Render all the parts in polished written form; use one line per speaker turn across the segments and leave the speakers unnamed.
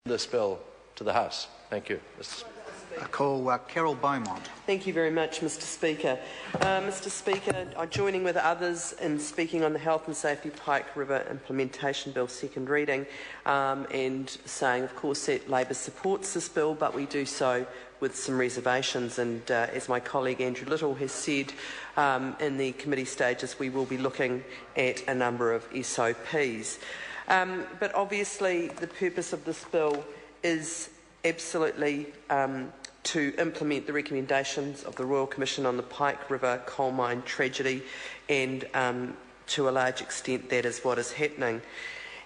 this bill to the House. Thank you, Mr. Speaker.
I call Carol Beaumont.
Thank you very much, Mr. Speaker. Mr. Speaker, I'm joining with others in speaking on the Health and Safety Pike River Implementation Bill second reading and saying, of course, that Labor supports this bill, but we do so with some reservations. And as my colleague Andrew Little has said, in the committee stages, we will be looking at a number of SOPs. But obviously, the purpose of this bill is absolutely to implement the recommendations of the Royal Commission on the Pike River coal mine tragedy, and to a large extent that is what is happening,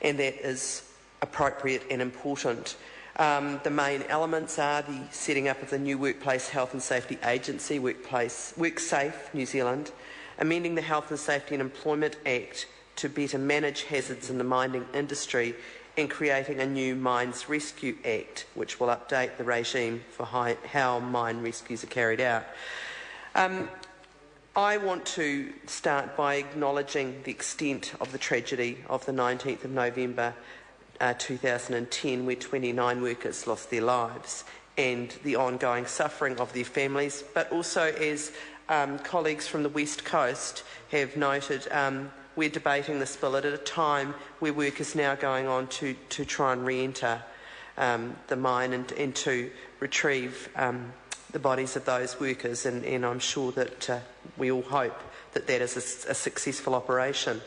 and that is appropriate and important. The main elements are the setting up of the new Workplace Health and Safety Agency, WorkSafe New Zealand, amending the Health and Safety and Employment Act to better manage hazards in the mining industry, and creating a new Mines Rescue Act, which will update the regime for how mine rescues are carried out. I want to start by acknowledging the extent of the tragedy of the 19th of November 2010, where 29 workers lost their lives, and the ongoing suffering of their families, but also, as colleagues from the West Coast have noted, we're debating this bill at a time where work is now going on to try and re-enter the mine and to retrieve the bodies of those workers, and I'm sure that we all hope that that is a successful operation.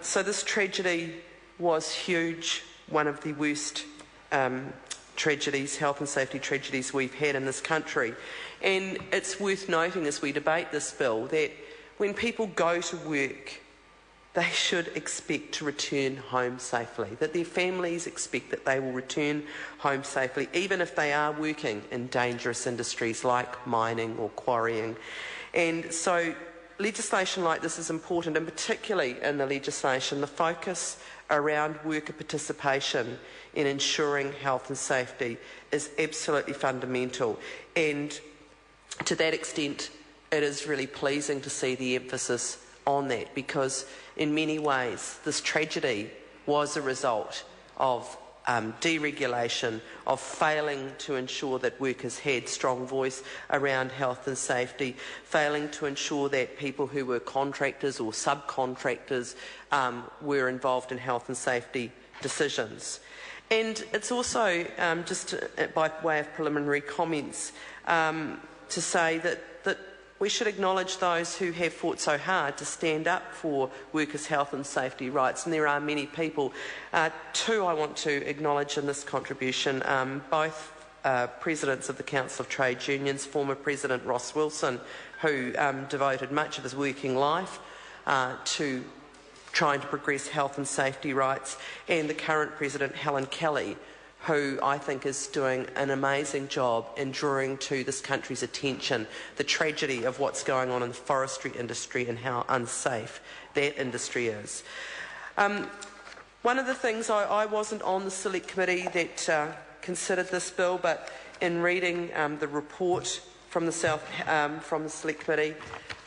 So this tragedy was huge, one of the worst tragedies, health and safety tragedies we've had in this country. And it's worth noting as we debate this bill that when people go to work, they should expect to return home safely, that their families expect that they will return home safely, even if they are working in dangerous industries like mining or quarrying. And so legislation like this is important, and particularly in the legislation, the focus around worker participation in ensuring health and safety is absolutely fundamental. And to that extent, it is really pleasing to see the emphasis on that, because in many ways this tragedy was a result of deregulation, of failing to ensure that workers had strong voice around health and safety, failing to ensure that people who were contractors or subcontractors were involved in health and safety decisions. And it's also, just by way of preliminary comments, to say that we should acknowledge those who have fought so hard to stand up for workers' health and safety rights, and there are many people. Two I want to acknowledge in this contribution, both presidents of the Council of Trade Unions, former President Ross Wilson, who devoted much of his working life to trying to progress health and safety rights, and the current President Helen Kelly, who I think is doing an amazing job in drawing to this country's attention the tragedy of what's going on in the forestry industry and how unsafe that industry is. One of the things, I wasn't on the Select Committee that considered this bill, but in reading the report from the Select Committee,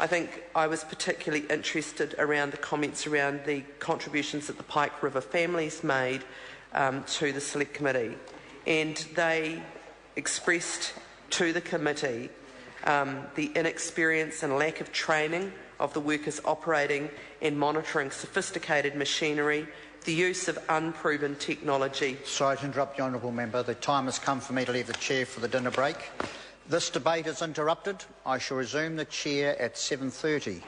I think I was particularly interested around the comments around the contributions that the Pike River families made to the Select Committee, and they expressed to the committee the inexperience and lack of training of the workers operating and monitoring sophisticated machinery, the use of unproven technology.
Sorry to interrupt the honourable member. The time has come for me to leave the chair for the dinner break. This debate is interrupted. I shall resume the chair at 7:30.